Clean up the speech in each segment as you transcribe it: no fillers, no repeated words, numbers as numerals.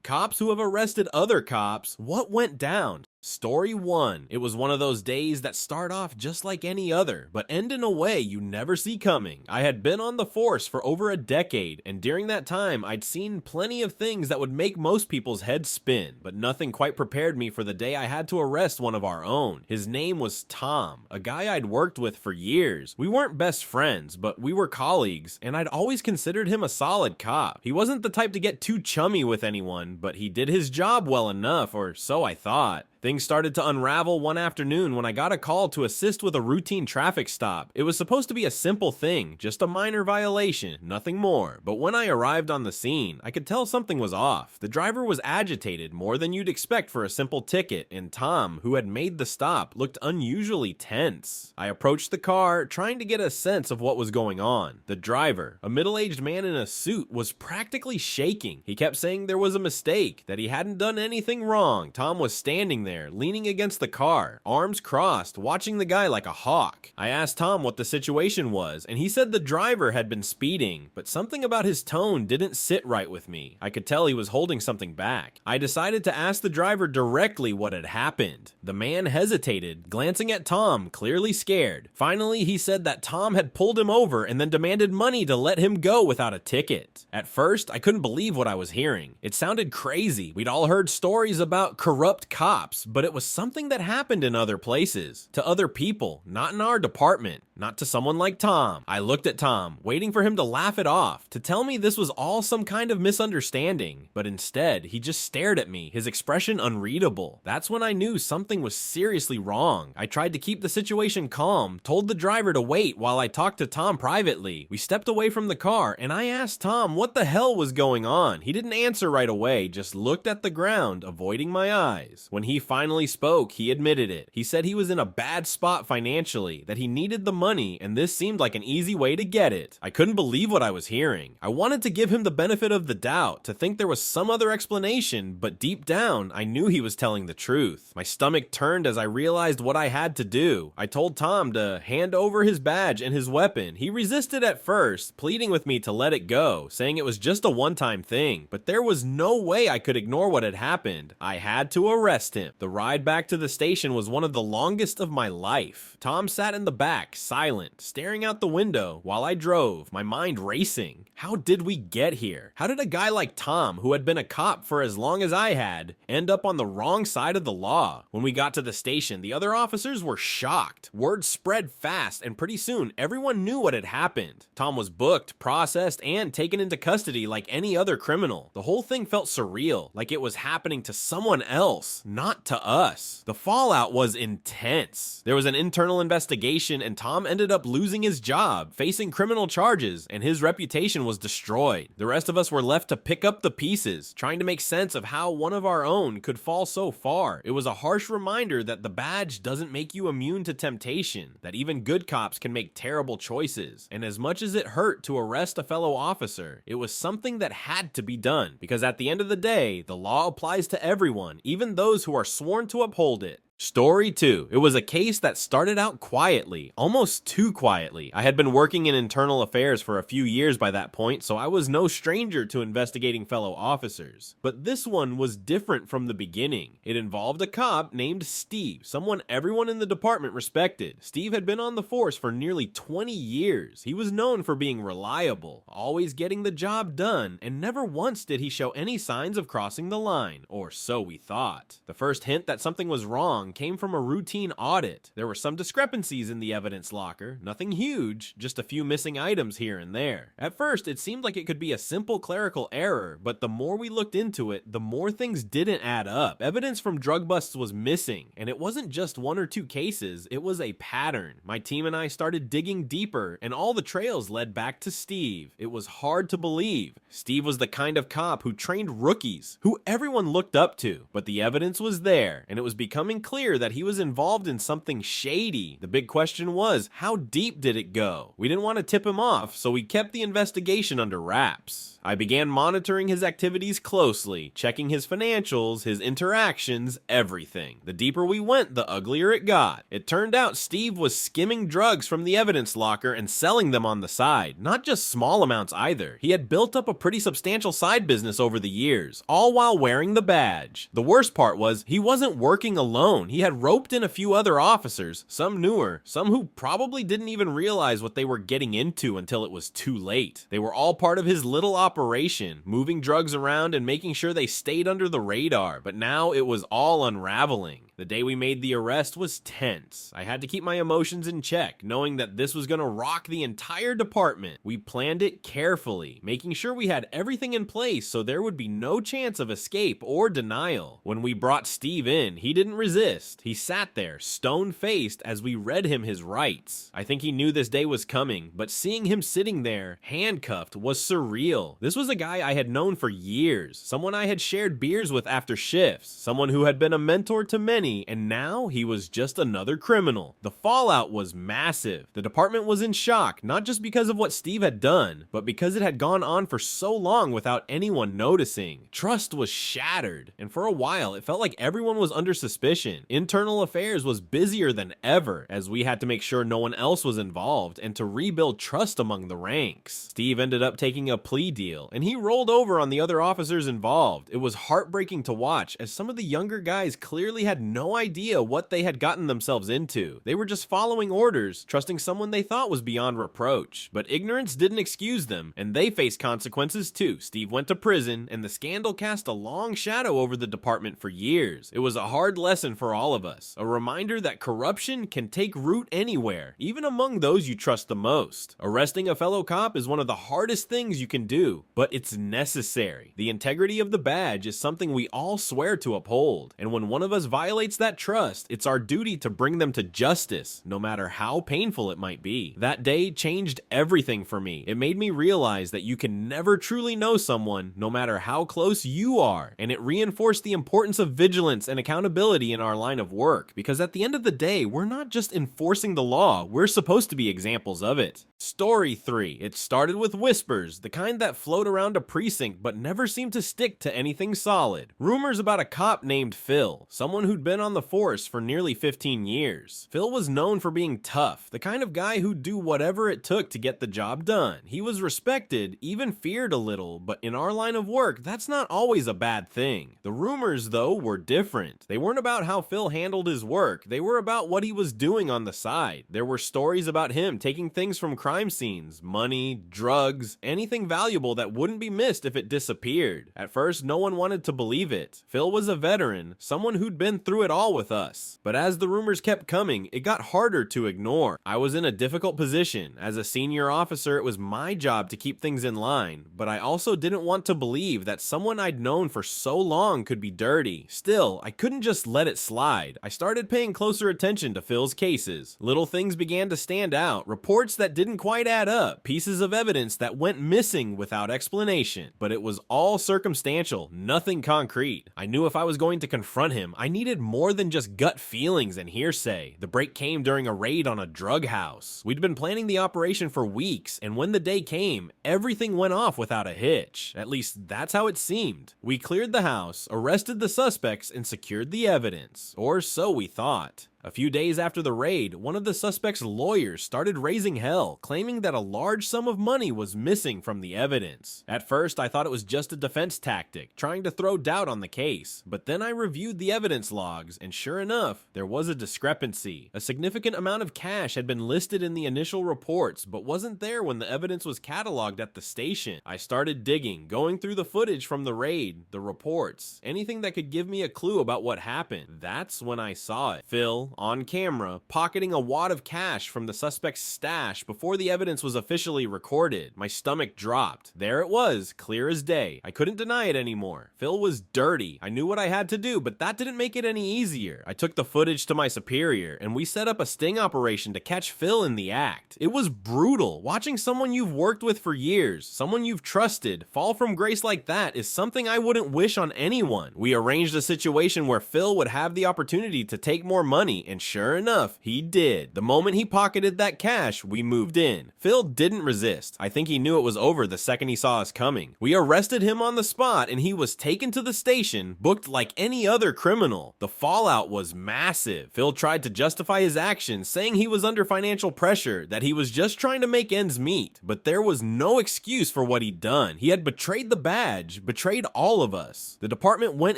Cops who have arrested other cops, what went down? Story 1. It was one of those days that start off just like any other, but end in a way you never see coming. I had been on the force for over a decade, and during that time I'd seen plenty of things that would make most people's heads spin, but nothing quite prepared me for the day I had to arrest one of our own. His name was Tom, a guy I'd worked with for years. We weren't best friends, but we were colleagues, and I'd always considered him a solid cop. He wasn't the type to get too chummy with anyone, but he did his job well enough, or so I thought. Things started to unravel one afternoon when I got a call to assist with a routine traffic stop. It was supposed to be a simple thing, just a minor violation, nothing more. But when I arrived on the scene, I could tell something was off. The driver was agitated, more than you'd expect for a simple ticket, and Tom, who had made the stop, looked unusually tense. I approached the car, trying to get a sense of what was going on. The driver, a middle-aged man in a suit, was practically shaking. He kept saying there was a mistake, that he hadn't done anything wrong. Tom was standing there, leaning against the car, arms crossed, watching the guy like a hawk. I asked Tom what the situation was, and he said the driver had been speeding, but something about his tone didn't sit right with me. I could tell he was holding something back. I decided to ask the driver directly what had happened. The man hesitated, glancing at Tom, clearly scared. Finally, he said that Tom had pulled him over and then demanded money to let him go without a ticket. At first, I couldn't believe what I was hearing. It sounded crazy. We'd all heard stories about corrupt cops, but it was something that happened in other places, to other people, not in our department, not to someone like Tom. I looked at Tom, waiting for him to laugh it off, to tell me this was all some kind of misunderstanding, but instead, he just stared at me, his expression unreadable. That's when I knew something was seriously wrong. I tried to keep the situation calm, told the driver to wait while I talked to Tom privately. We stepped away from the car, and I asked Tom what the hell was going on. He didn't answer right away, just looked at the ground, avoiding my eyes. When he finally spoke, he admitted it. He said he was in a bad spot financially, that he needed the money, and this seemed like an easy way to get it. I couldn't believe what I was hearing. I wanted to give him the benefit of the doubt, to think there was some other explanation, but deep down, I knew he was telling the truth. My stomach turned as I realized what I had to do. I told Tom to hand over his badge and his weapon. He resisted at first, pleading with me to let it go, saying it was just a one-time thing, but there was no way I could ignore what had happened. I had to arrest him. The ride back to the station was one of the longest of my life. Tom sat in the back, silent, staring out the window while I drove, my mind racing. How did we get here? How did a guy like Tom, who had been a cop for as long as I had, end up on the wrong side of the law? When we got to the station, the other officers were shocked. Word spread fast, and pretty soon, everyone knew what had happened. Tom was booked, processed, and taken into custody like any other criminal. The whole thing felt surreal, like it was happening to someone else, not to us. The fallout was intense. There was an internal investigation, and Tom ended up losing his job, facing criminal charges, and his reputation was destroyed. The rest of us were left to pick up the pieces, trying to make sense of how one of our own could fall so far. It was a harsh reminder that the badge doesn't make you immune to temptation, that even good cops can make terrible choices. And as much as it hurt to arrest a fellow officer, it was something that had to be done, because at the end of the day, the law applies to everyone, even those who are sworn to uphold it. Story 2. It was a case that started out quietly, almost too quietly. I had been working in internal affairs for a few years by that point, so I was no stranger to investigating fellow officers. But this one was different from the beginning. It involved a cop named Steve, someone everyone in the department respected. Steve had been on the force for nearly 20 years. He was known for being reliable, always getting the job done, and never once did he show any signs of crossing the line, or so we thought. The first hint that something was wrong came from a routine audit. There were some discrepancies in the evidence locker, nothing huge, just a few missing items here and there. At first, it seemed like it could be a simple clerical error, but the more we looked into it, the more things didn't add up. Evidence from drug busts was missing, and it wasn't just one or two cases, it was a pattern. My team and I started digging deeper, and all the trails led back to Steve. It was hard to believe. Steve was the kind of cop who trained rookies, who everyone looked up to, but the evidence was there, and it was becoming clear that he was involved in something shady. The big question was, how deep did it go? We didn't want to tip him off, so we kept the investigation under wraps. I began monitoring his activities closely, checking his financials, his interactions, everything. The deeper we went, the uglier it got. It turned out Steve was skimming drugs from the evidence locker and selling them on the side. Not just small amounts either. He had built up a pretty substantial side business over the years, all while wearing the badge. The worst part was, he wasn't working alone. He had roped in a few other officers, some newer, some who probably didn't even realize what they were getting into until it was too late. They were all part of his little operation, moving drugs around and making sure they stayed under the radar, but now it was all unraveling. The day we made the arrest was tense. I had to keep my emotions in check, knowing that this was gonna rock the entire department. We planned it carefully, making sure we had everything in place so there would be no chance of escape or denial. When we brought Steve in, he didn't resist. He sat there, stone-faced, as we read him his rights. I think he knew this day was coming, but seeing him sitting there, handcuffed, was surreal. This was a guy I had known for years, someone I had shared beers with after shifts, someone who had been a mentor to many, and now he was just another criminal. The fallout was massive. The department was in shock, not just because of what Steve had done, but because it had gone on for so long without anyone noticing. Trust was shattered, and for a while it felt like everyone was under suspicion. Internal affairs was busier than ever, as we had to make sure no one else was involved and to rebuild trust among the ranks. Steve ended up taking a plea deal, and he rolled over on the other officers involved. It was heartbreaking to watch, as some of the younger guys clearly had no idea what they had gotten themselves into. They were just following orders, trusting someone they thought was beyond reproach. But ignorance didn't excuse them, and they faced consequences too. Steve went to prison, and the scandal cast a long shadow over the department for years. It was a hard lesson for all of us, a reminder that corruption can take root anywhere, even among those you trust the most. Arresting a fellow cop is one of the hardest things you can do, but it's necessary. The integrity of the badge is something we all swear to uphold, and when one of us violates that trust, it's our duty to bring them to justice, no matter how painful it might be. That day changed everything for me. It made me realize that you can never truly know someone, no matter how close you are, and it reinforced the importance of vigilance and accountability in our line of work, because at the end of the day, we're not just enforcing the law, we're supposed to be examples of it. Story 3. It started with whispers, the kind that float around a precinct but never seem to stick to anything solid. Rumors about a cop named Phil, someone who'd been on the force for nearly 15 years. Phil was known for being tough, the kind of guy who'd do whatever it took to get the job done. He was respected, even feared a little, but in our line of work, that's not always a bad thing. The rumors, though, were different. They weren't about how Phil handled his work, they were about what he was doing on the side. There were stories about him taking things from crime scenes, money, drugs, anything valuable that wouldn't be missed if it disappeared. At first, no one wanted to believe it. Phil was a veteran, someone who'd been through it all with us. But as the rumors kept coming, it got harder to ignore. I was in a difficult position. As a senior officer, it was my job to keep things in line, but I also didn't want to believe that someone I'd known for so long could be dirty. Still, I couldn't just let it slide. I started paying closer attention to Phil's cases. Little things began to stand out, reports that didn't quite add up, pieces of evidence that went missing without explanation. But it was all circumstantial, nothing concrete. I knew if I was going to confront him, I needed more than just gut feelings and hearsay. The break came during a raid on a drug house. We'd been planning the operation for weeks, and when the day came, everything went off without a hitch. At least that's how it seemed. We cleared the house, arrested the suspects, and secured the evidence. Or so we thought. A few days after the raid, one of the suspect's lawyers started raising hell, claiming that a large sum of money was missing from the evidence. At first, I thought it was just a defense tactic, trying to throw doubt on the case. But then I reviewed the evidence logs, and sure enough, there was a discrepancy. A significant amount of cash had been listed in the initial reports, but wasn't there when the evidence was cataloged at the station. I started digging, going through the footage from the raid, the reports, anything that could give me a clue about what happened. That's when I saw it. Phil, on camera, pocketing a wad of cash from the suspect's stash before the evidence was officially recorded. My stomach dropped. There it was, clear as day. I couldn't deny it anymore. Phil was dirty. I knew what I had to do, but that didn't make it any easier. I took the footage to my superior, and we set up a sting operation to catch Phil in the act. It was brutal. Watching someone you've worked with for years, someone you've trusted, fall from grace like that is something I wouldn't wish on anyone. We arranged a situation where Phil would have the opportunity to take more money and sure enough, he did. The moment he pocketed that cash, we moved in. Phil didn't resist. I think he knew it was over the second he saw us coming. We arrested him on the spot and he was taken to the station, booked like any other criminal. The fallout was massive. Phil tried to justify his actions, saying he was under financial pressure, that he was just trying to make ends meet, but there was no excuse for what he'd done. He had betrayed the badge, betrayed all of us. The department went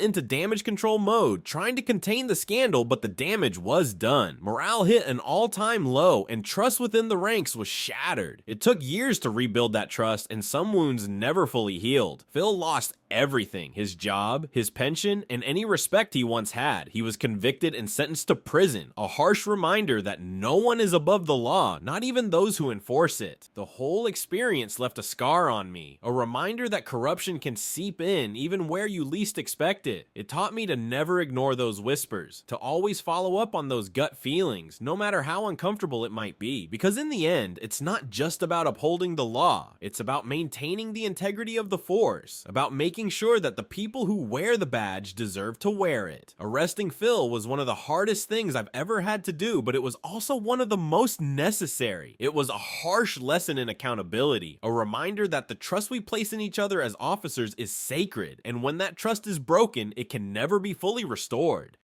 into damage control mode, trying to contain the scandal, but the damage was done. Morale hit an all-time low, and trust within the ranks was shattered. It took years to rebuild that trust, and some wounds never fully healed. Phil lost everything: his job, his pension, and any respect he once had. He was convicted and sentenced to prison, a harsh reminder that no one is above the law, not even those who enforce it. The whole experience left a scar on me, a reminder that corruption can seep in even where you least expect it. It taught me to never ignore those whispers, to always follow up on those gut feelings, no matter how uncomfortable it might be, because in the end, it's not just about upholding the law, it's about maintaining the integrity of the force, about making sure that the people who wear the badge deserve to wear it. Arresting Phil was one of the hardest things I've ever had to do, but it was also one of the most necessary. It was a harsh lesson in accountability, a reminder that the trust we place in each other as officers is sacred, and when that trust is broken, it can never be fully restored.